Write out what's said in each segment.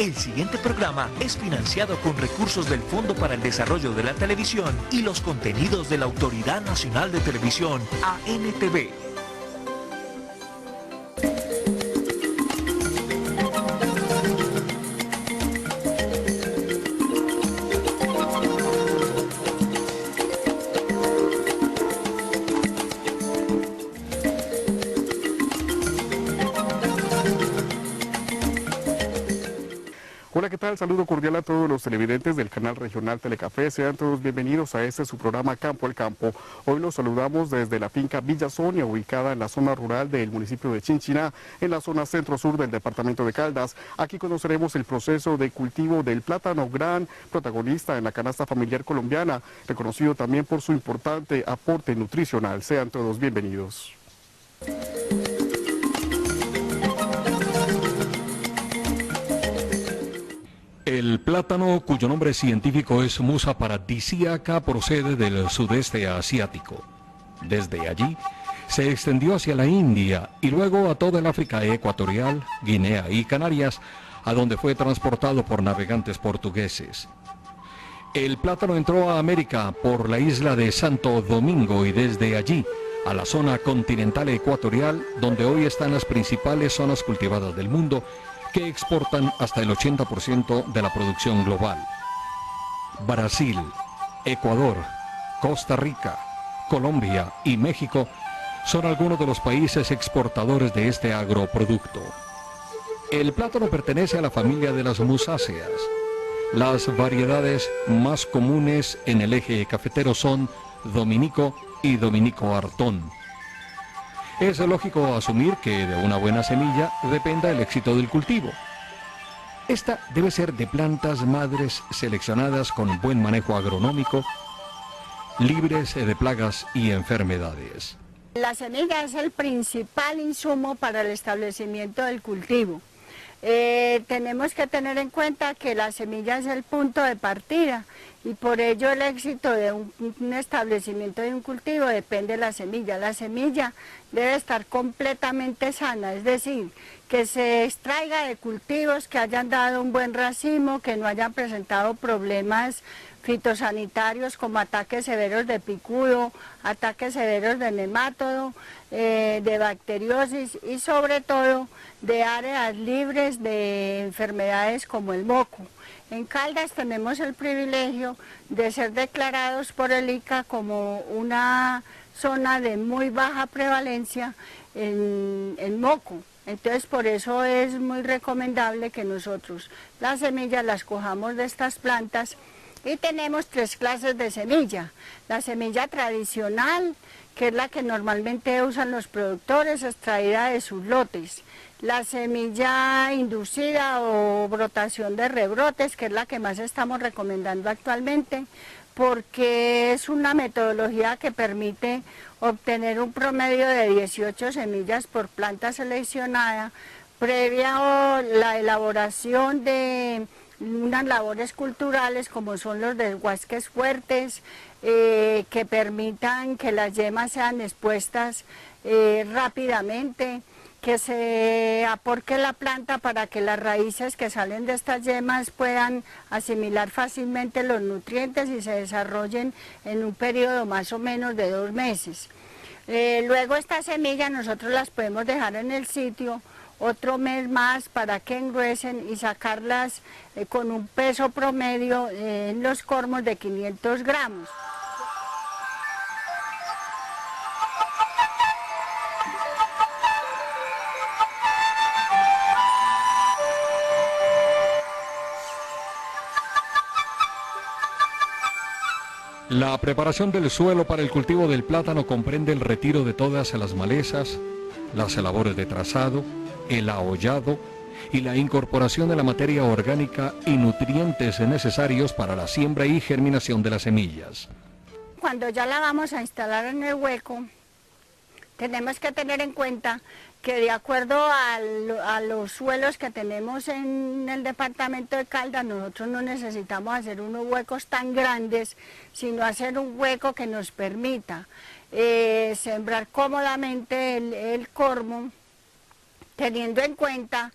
El siguiente programa es financiado con recursos del Fondo para el Desarrollo de la Televisión y los contenidos de la Autoridad Nacional de Televisión, ANTV. Hola, ¿qué tal? Saludo cordial a todos los televidentes del canal regional Telecafé. Sean todos bienvenidos a su programa Campo al Campo. Hoy los saludamos desde la finca Villa Sonia, ubicada en la zona rural del municipio de Chinchiná, en la zona centro-sur del departamento de Caldas. Aquí conoceremos el proceso de cultivo del plátano, gran protagonista en la canasta familiar colombiana, reconocido también por su importante aporte nutricional. Sean todos bienvenidos. El plátano, cuyo nombre científico es Musa paradisiaca, procede del sudeste asiático. Desde allí se extendió hacia la India y luego a toda el África ecuatorial, Guinea y Canarias, a donde fue transportado por navegantes portugueses. El plátano entró a América por la isla de Santo Domingo y desde allí a la zona continental ecuatorial, donde hoy están las principales zonas cultivadas del mundo, que exportan hasta el 80% de la producción global. Brasil, Ecuador, Costa Rica, Colombia y México son algunos de los países exportadores de este agroproducto. El plátano pertenece a la familia de las musáceas. Las variedades más comunes en el eje cafetero son Dominico y Dominico Artón. Es lógico asumir que de una buena semilla dependa el éxito del cultivo. Esta debe ser de plantas madres seleccionadas con buen manejo agronómico, libres de plagas y enfermedades. La semilla es el principal insumo para el establecimiento del cultivo. Tenemos que tener en cuenta que la semilla es el punto de partida y por ello el éxito de un establecimiento de un cultivo depende de la semilla. La semilla debe estar completamente sana, es decir, que se extraiga de cultivos que hayan dado un buen racimo, que no hayan presentado problemas fitosanitarios como ataques severos de picudo, ataques severos de nemátodo, de bacteriosis y sobre todo de áreas libres de enfermedades como el moco. En Caldas tenemos el privilegio de ser declarados por el ICA como una zona de muy baja prevalencia en moco. Entonces por eso es muy recomendable que nosotros las semillas las cojamos de estas plantas. Y tenemos tres clases de semilla. La semilla tradicional, que es la que normalmente usan los productores, extraída de sus lotes. La semilla inducida o brotación de rebrotes, que es la que más estamos recomendando actualmente, porque es una metodología que permite obtener un promedio de 18 semillas por planta seleccionada, previa la elaboración de unas labores culturales como son los deshuasques fuertes, que permitan que las yemas sean expuestas rápidamente, que se aporque la planta para que las raíces que salen de estas yemas puedan asimilar fácilmente los nutrientes y se desarrollen en un periodo más o menos de 2 meses. Luego estas semillas nosotros las podemos dejar en el sitio otro mes más para que engruesen y sacarlas con un peso promedio en los cormos de 500 gramos. La preparación del suelo para el cultivo del plátano comprende el retiro de todas las malezas, las labores de trazado, el ahollado y la incorporación de la materia orgánica y nutrientes necesarios para la siembra y germinación de las semillas. Cuando ya la vamos a instalar en el hueco, tenemos que tener en cuenta que de acuerdo a los suelos que tenemos en el departamento de Caldas, nosotros no necesitamos hacer unos huecos tan grandes, sino hacer un hueco que nos permita sembrar cómodamente el cormo, teniendo en cuenta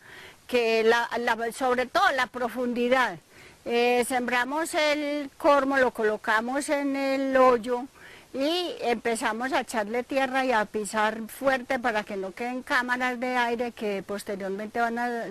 sobre todo la profundidad. Sembramos el cormo, lo colocamos en el hoyo y empezamos a echarle tierra y a pisar fuerte para que no queden cámaras de aire que posteriormente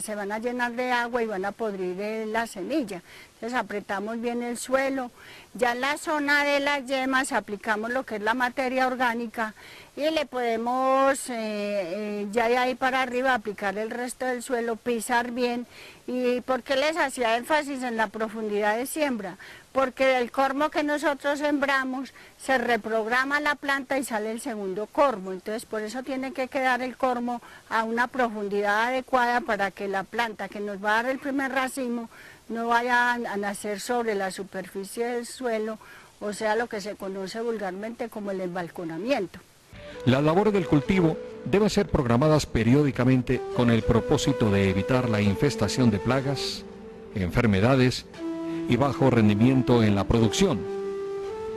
se van a llenar de agua y van a podrir la semilla. Entonces apretamos bien el suelo. Ya en la zona de las yemas aplicamos lo que es la materia orgánica y le podemos, ya de ahí para arriba, aplicar el resto del suelo, pisar bien. ¿Y por qué les hacía énfasis en la profundidad de siembra? Porque del cormo que nosotros sembramos se reprograma la planta y sale el segundo cormo. Entonces por eso tiene que quedar el cormo a una profundidad adecuada para que la planta que nos va a dar el primer racimo no vaya a nacer sobre la superficie del suelo, o sea, lo que se conoce vulgarmente como el embalconamiento. Las labores del cultivo deben ser programadas periódicamente con el propósito de evitar la infestación de plagas, enfermedades y bajo rendimiento en la producción.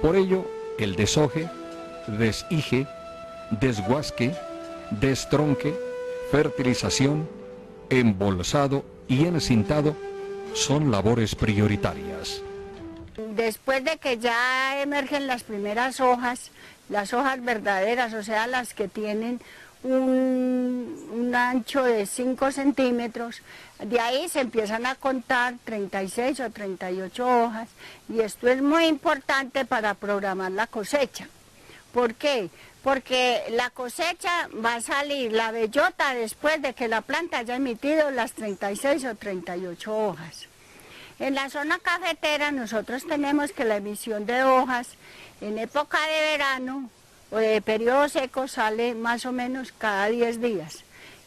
Por ello, el deshoje, deshige, desguasque, destronque, fertilización, embolsado y encintado son labores prioritarias. Después de que ya emergen las primeras hojas, las hojas verdaderas, o sea, las que tienen un ancho de 5 centímetros, de ahí se empiezan a contar 36 o 38 hojas, y esto es muy importante para programar la cosecha. ¿Por qué? Porque la cosecha va a salir la bellota después de que la planta haya emitido las 36 o 38 hojas. En la zona cafetera nosotros tenemos que la emisión de hojas en época de verano o de periodo seco sale más o menos cada 10 días.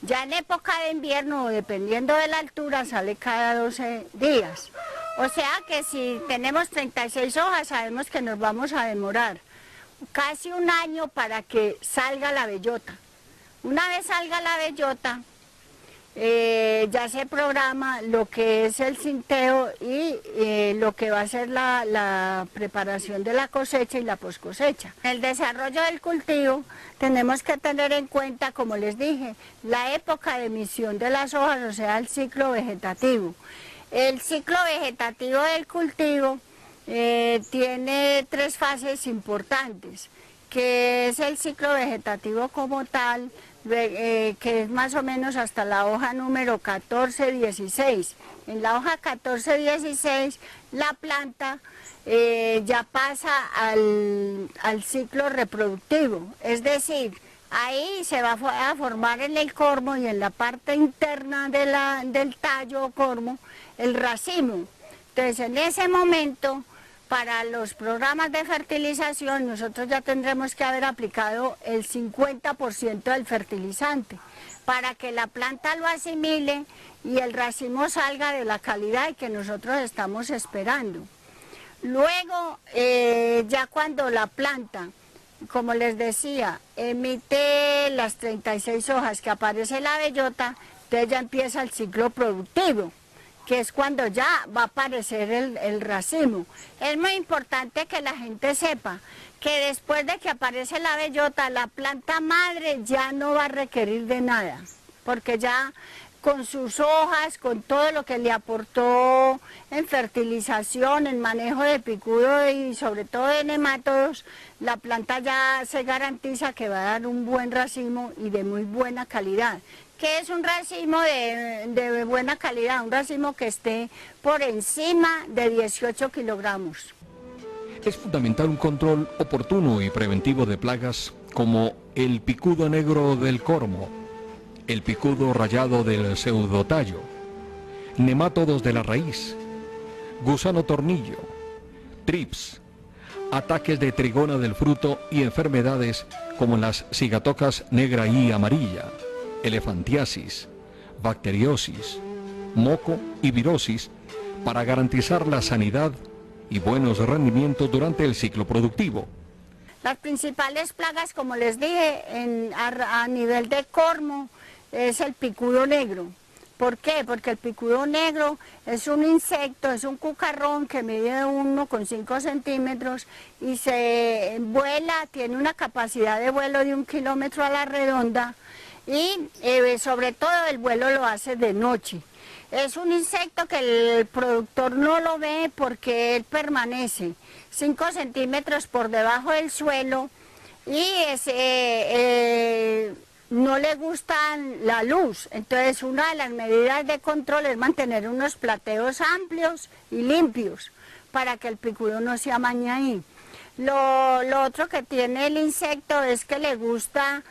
Ya en época de invierno, o dependiendo de la altura, sale cada 12 días. O sea que si tenemos 36 hojas sabemos que nos vamos a demorar casi un año para que salga la bellota. Una vez salga la bellota, ya se programa lo que es el cinteo y lo que va a ser la preparación de la cosecha y la poscosecha. En el desarrollo del cultivo tenemos que tener en cuenta, como les dije, la época de emisión de las hojas, o sea, el ciclo vegetativo. El ciclo vegetativo del cultivo tiene 3 fases importantes, que es el ciclo vegetativo como tal, que es más o menos hasta la hoja número 14-16. En la hoja 14-16 la planta ya pasa al ciclo reproductivo, es decir, ahí se va a formar en el cormo y en la parte interna del tallo o cormo el racimo. Entonces en ese momento, para los programas de fertilización, nosotros ya tendremos que haber aplicado el 50% del fertilizante para que la planta lo asimile y el racimo salga de la calidad que nosotros estamos esperando. Luego, ya cuando la planta, como les decía, emite las 36 hojas que aparece la bellota, entonces ya empieza el ciclo productivo, que es cuando ya va a aparecer el racimo. Es muy importante que la gente sepa que después de que aparece la bellota, la planta madre ya no va a requerir de nada, porque ya con sus hojas, con todo lo que le aportó en fertilización, en manejo de picudo y sobre todo de nemátodos, la planta ya se garantiza que va a dar un buen racimo y de muy buena calidad. ¿Qué es un racimo de buena calidad? Un racimo que esté por encima de 18 kilogramos. Es fundamental un control oportuno y preventivo de plagas como el picudo negro del cormo, el picudo rayado del pseudotallo, nemátodos de la raíz, gusano tornillo, trips, ataques de trigona del fruto y enfermedades como las cigatocas negra y amarilla, elefantiasis, bacteriosis, moco y virosis, para garantizar la sanidad y buenos rendimientos durante el ciclo productivo. Las principales plagas, como les dije, a nivel de cormo, es el picudo negro. ¿Por qué? Porque el picudo negro es un insecto, es un cucarrón que mide 1,5 centímetros y se vuela, tiene una capacidad de vuelo de 1 kilómetro a la redonda. y sobre todo el vuelo lo hace de noche. Es un insecto que el productor no lo ve porque él permanece 5 centímetros por debajo del suelo y no le gusta la luz. Entonces una de las medidas de control es mantener unos plateos amplios y limpios para que el picudo no se amañe ahí. Lo otro que tiene el insecto es que le gusta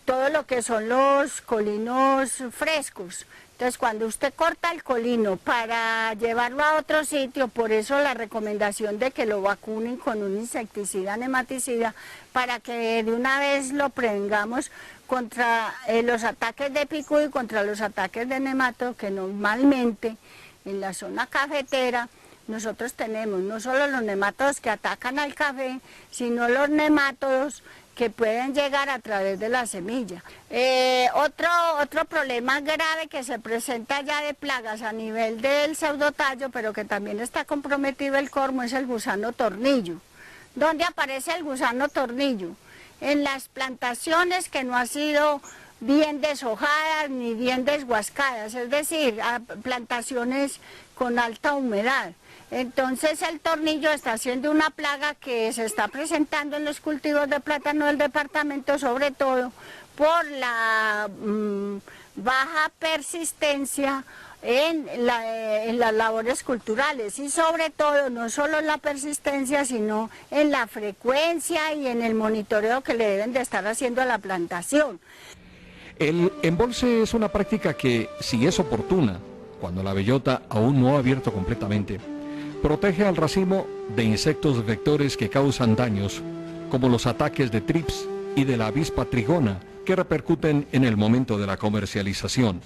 todo lo que son los colinos frescos. Entonces cuando usted corta el colino para llevarlo a otro sitio, por eso la recomendación de que lo vacunen con un insecticida nematicida para que de una vez lo prevengamos contra los ataques de picudo y contra los ataques de nemato, que normalmente en la zona cafetera nosotros tenemos no solo los nematodos que atacan al café, sino los nemátodos que pueden llegar a través de la semilla. Otro problema grave que se presenta ya de plagas a nivel del pseudotallo, pero que también está comprometido el cormo, es el gusano tornillo. ¿Dónde aparece el gusano tornillo? En las plantaciones que no han sido bien deshojadas ni bien deshuascadas, es decir, a plantaciones con alta humedad. Entonces el tornillo está siendo una plaga que se está presentando en los cultivos de plátano del departamento, sobre todo por la baja persistencia en las labores culturales y sobre todo no solo en la persistencia, sino en la frecuencia y en el monitoreo que le deben de estar haciendo a la plantación. El embolse es una práctica que, si es oportuna, cuando la bellota aún no ha abierto completamente, protege al racimo de insectos vectores que causan daños, como los ataques de trips y de la avispa trigona, que repercuten en el momento de la comercialización.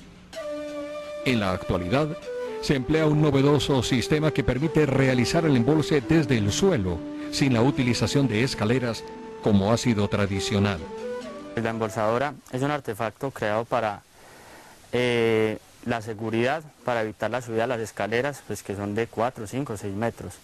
En la actualidad, se emplea un novedoso sistema que permite realizar el embolse desde el suelo, sin la utilización de escaleras, como ha sido tradicional. La embolsadora es un artefacto creado para la seguridad, para evitar la subida a las escaleras, pues que son de 4, 5, 6 metros.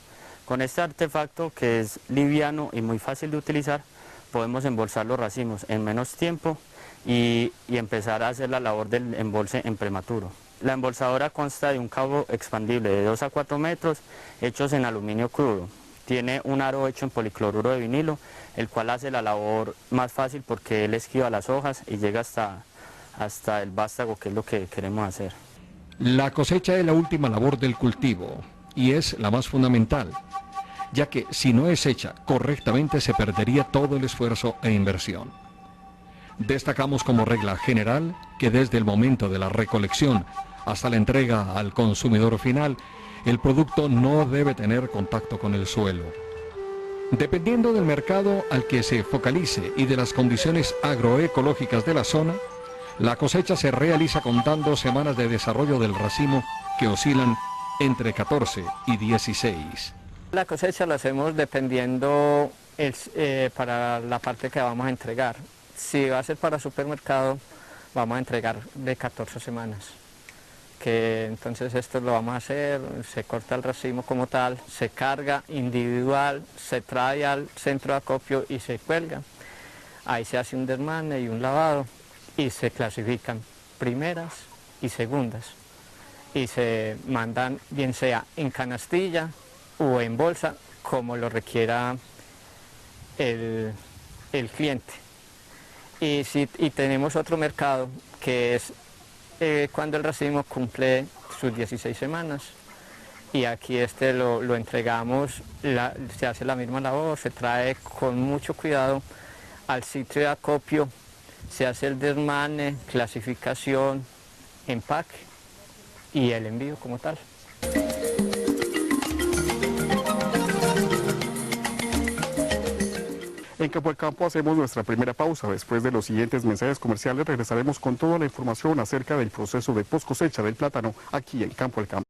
Con este artefacto, que es liviano y muy fácil de utilizar, podemos embolsar los racimos en menos tiempo y empezar a hacer la labor del embolse en prematuro. La embolsadora consta de un cabo expandible de 2 a 4 metros, hechos en aluminio crudo. Tiene un aro hecho en policloruro de vinilo, el cual hace la labor más fácil porque él esquiva las hojas y llega hasta el vástago, que es lo que queremos hacer. La cosecha es la última labor del cultivo y es la más fundamental, ya que si no es hecha correctamente se perdería todo el esfuerzo e inversión. Destacamos como regla general que desde el momento de la recolección hasta la entrega al consumidor final, el producto no debe tener contacto con el suelo. Dependiendo del mercado al que se focalice y de las condiciones agroecológicas de la zona, la cosecha se realiza contando semanas de desarrollo del racimo que oscilan entre 14 y 16. La cosecha la hacemos dependiendo para la parte que vamos a entregar. Si va a ser para supermercado, vamos a entregar de 14 semanas. Que entonces esto lo vamos a hacer, se corta el racimo como tal, se carga individual, se trae al centro de acopio y se cuelga. Ahí se hace un desmane y un lavado y se clasifican primeras y segundas. Y se mandan bien sea en canastilla o en bolsa, como lo requiera el cliente. Y tenemos otro mercado que es cuando el racimo cumple sus 16 semanas y aquí lo entregamos, se hace la misma labor, se trae con mucho cuidado al sitio de acopio, se hace el desmane, clasificación, empaque y el envío como tal. En Campo al Campo hacemos nuestra primera pausa. Después de los siguientes mensajes comerciales regresaremos con toda la información acerca del proceso de post cosecha del plátano aquí en Campo al Campo.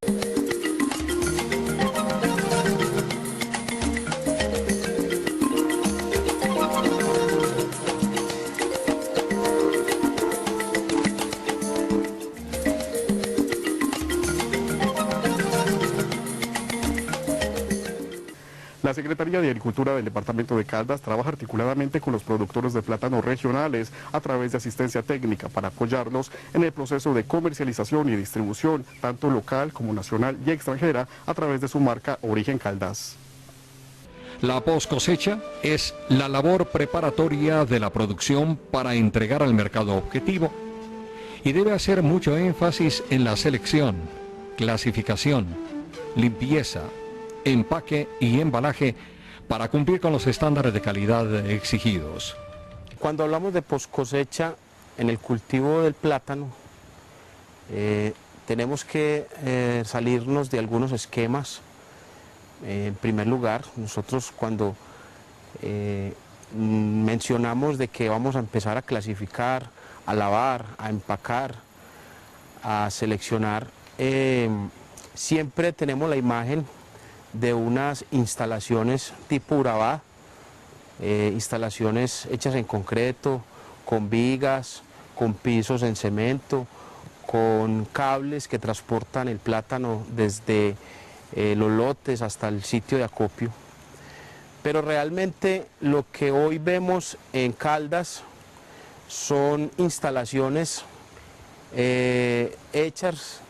La La Secretaría de Agricultura del Departamento de Caldas trabaja articuladamente con los productores de plátanos regionales a través de asistencia técnica para apoyarlos en el proceso de comercialización y distribución, tanto local como nacional y extranjera, a través de su marca Origen Caldas. La post cosecha es la labor preparatoria de la producción para entregar al mercado objetivo y debe hacer mucho énfasis en la selección, clasificación, limpieza, empaque y embalaje para cumplir con los estándares de calidad exigidos. Cuando hablamos de post cosecha en el cultivo del plátano, tenemos que salirnos de algunos esquemas. En primer lugar, nosotros cuando mencionamos de que vamos a empezar a clasificar, a lavar, a empacar, a seleccionar, siempre tenemos la imagen de unas instalaciones tipo Urabá, instalaciones hechas en concreto, con vigas, con pisos en cemento, con cables que transportan el plátano desde los lotes hasta el sitio de acopio. Pero realmente lo que hoy vemos en Caldas son instalaciones hechas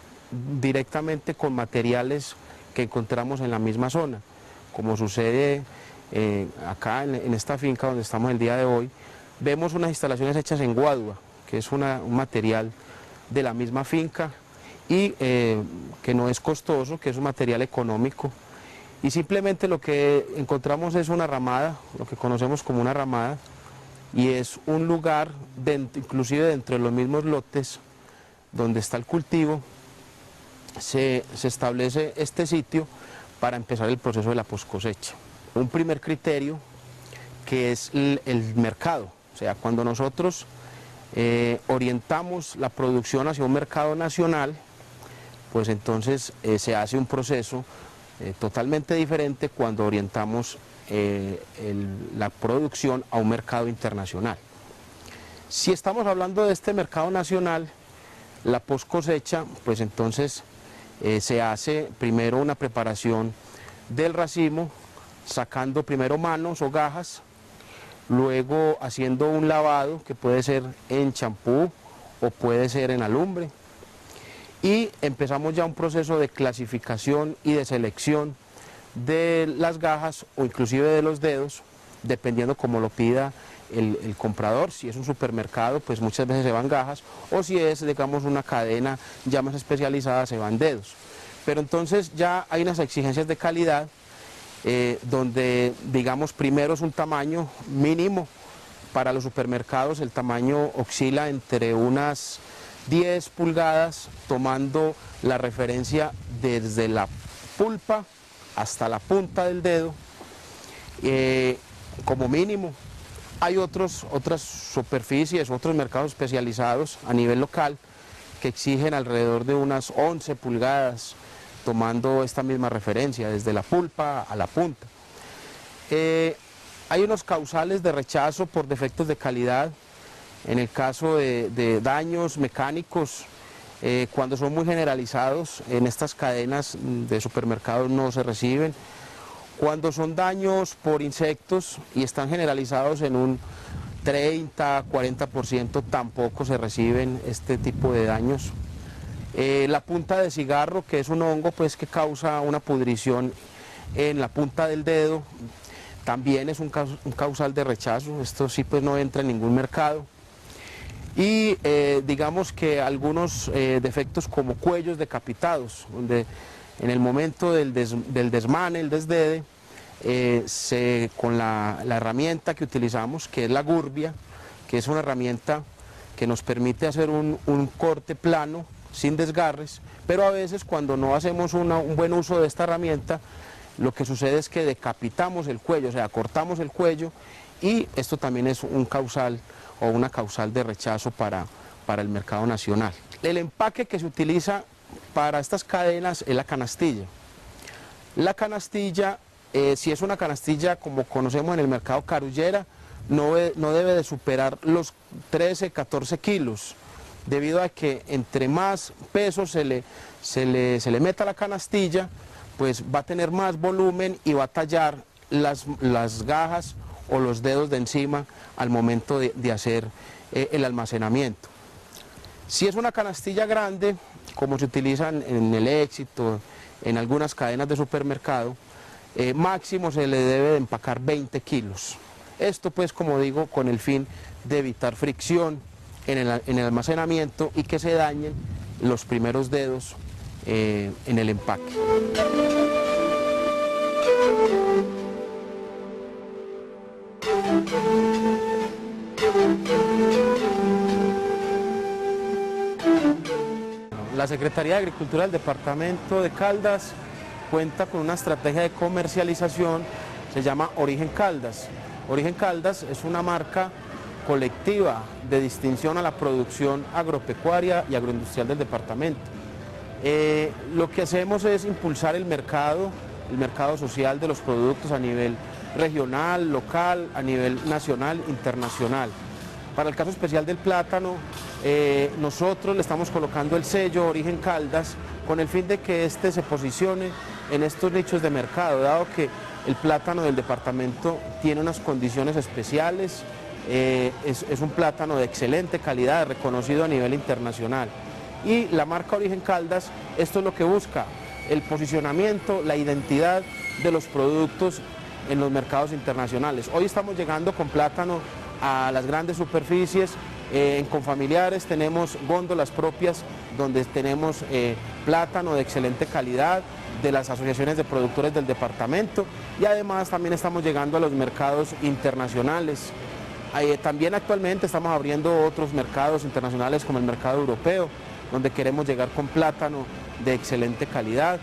directamente con materiales que encontramos en la misma zona, como sucede acá en esta finca donde estamos el día de hoy. Vemos unas instalaciones hechas en guadua, que es un material de la misma finca y que no es costoso, que es un material económico, y simplemente lo que encontramos es una ramada, lo que conocemos como una ramada, y es un lugar, inclusive dentro de los mismos lotes donde está el cultivo, se establece este sitio para empezar el proceso de la post cosecha. Un primer criterio que es el mercado, o sea, cuando nosotros orientamos la producción hacia un mercado nacional, pues entonces se hace un proceso totalmente diferente cuando orientamos la producción a un mercado internacional. Si estamos hablando de este mercado nacional, la post cosecha, pues entonces se hace primero una preparación del racimo, sacando primero manos o gajas, luego haciendo un lavado que puede ser en champú o puede ser en alumbre, y empezamos ya un proceso de clasificación y de selección de las gajas o inclusive de los dedos, dependiendo como lo pida el comprador. Si es un supermercado, pues muchas veces se van gajas, o si es, digamos, una cadena ya más especializada, se van dedos. Pero entonces ya hay unas exigencias de calidad donde, digamos, primero es un tamaño mínimo. Para los supermercados el tamaño oscila entre unas 10 pulgadas, tomando la referencia desde la pulpa hasta la punta del dedo, como mínimo. Hay otras superficies, otros mercados especializados a nivel local que exigen alrededor de unas 11 pulgadas, tomando esta misma referencia, desde la pulpa a la punta. Hay unos causales de rechazo por defectos de calidad. En el caso de daños mecánicos, cuando son muy generalizados, en estas cadenas de supermercados no se reciben. Cuando son daños por insectos y están generalizados en un 30-40%, tampoco se reciben este tipo de daños. La punta de cigarro, que es un hongo pues, que causa una pudrición en la punta del dedo, también es un causal de rechazo. Esto sí pues no entra en ningún mercado. Y digamos que algunos defectos como cuellos decapitados, donde en el momento del desmane, el desdede, con la herramienta que utilizamos, que es la gurbia, que es una herramienta que nos permite hacer un corte plano, sin desgarres, pero a veces cuando no hacemos un buen uso de esta herramienta, lo que sucede es que decapitamos el cuello, o sea, cortamos el cuello, y esto también es un causal o una causal de rechazo para el mercado nacional. El empaque que se utiliza para estas cadenas es la canastilla. La canastilla, si es una canastilla como conocemos en el mercado carullera, no debe de superar los 13-14 kilos, debido a que entre más peso se le meta a la canastilla, pues va a tener más volumen y va a tallar las gajas o los dedos de encima al momento de hacer el almacenamiento. Si es una canastilla grande, como se utilizan en el Éxito, en algunas cadenas de supermercado, máximo se le debe de empacar 20 kilos. Esto pues, como digo, con el fin de evitar fricción en el almacenamiento y que se dañen los primeros dedos en el empaque. La Secretaría de Agricultura del Departamento de Caldas cuenta con una estrategia de comercialización, se llama Origen Caldas. Origen Caldas es una marca colectiva de distinción a la producción agropecuaria y agroindustrial del departamento. Lo que hacemos es impulsar el mercado social de los productos a nivel regional, local, a nivel nacional, internacional. Para el caso especial del plátano, nosotros le estamos colocando el sello Origen Caldas con el fin de que este se posicione en estos nichos de mercado, dado que el plátano del departamento tiene unas condiciones especiales, es un plátano de excelente calidad, reconocido a nivel internacional. Y la marca Origen Caldas, esto es lo que busca, el posicionamiento, la identidad de los productos en los mercados internacionales. Hoy estamos llegando con plátano a las grandes superficies, en Confamiliares tenemos góndolas propias donde tenemos plátano de excelente calidad de las asociaciones de productores del departamento y además también estamos llegando a los mercados internacionales. También actualmente estamos abriendo otros mercados internacionales como el mercado europeo, donde queremos llegar con plátano de excelente calidad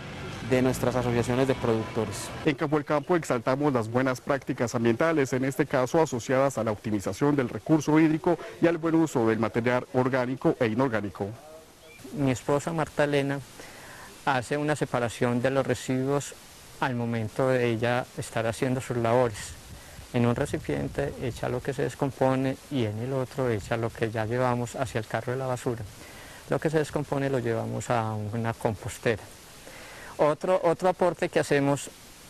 de nuestras asociaciones de productores. En Campo al Campo exaltamos las buenas prácticas ambientales, en este caso asociadas a la optimización del recurso hídrico y al buen uso del material orgánico e inorgánico. Mi esposa Marta Elena hace una separación de los residuos al momento de ella estar haciendo sus labores. En un recipiente echa lo que se descompone y en el otro echa lo que ya llevamos hacia el carro de la basura. Lo que se descompone lo llevamos a una compostera. Otro aporte que hacemos,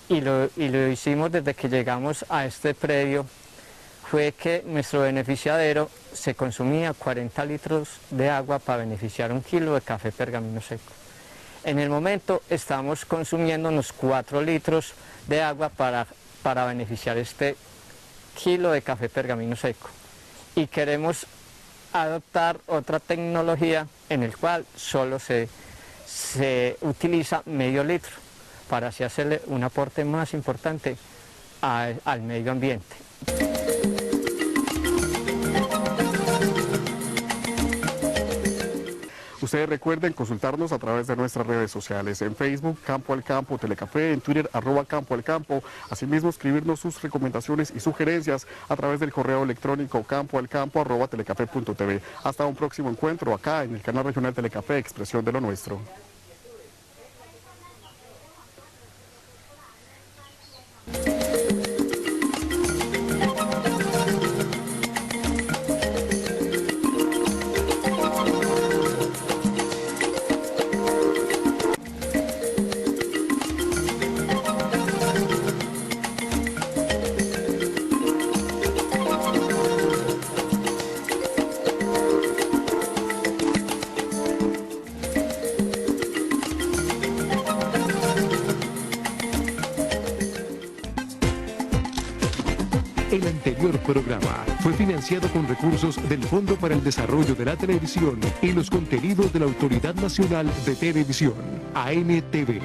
y lo hicimos desde que llegamos a este predio, fue que nuestro beneficiadero se consumía 40 litros de agua para beneficiar 1 kilo de café pergamino seco. En el momento estamos consumiendo unos 4 litros de agua para beneficiar este kilo de café pergamino seco. Y queremos adoptar otra tecnología en el cual solo se utiliza medio litro para así hacerle un aporte más importante al medio ambiente. Ustedes recuerden consultarnos a través de nuestras redes sociales, en Facebook, Campo al Campo, Telecafé, en Twitter, @Campo al Campo. Asimismo, escribirnos sus recomendaciones y sugerencias a través del correo electrónico campoalcampo@telecafé.tv. Hasta un próximo encuentro acá en el canal regional Telecafé, Expresión de lo Nuestro. El anterior programa fue financiado con recursos del Fondo para el Desarrollo de la Televisión y los contenidos de la Autoridad Nacional de Televisión, ANTV.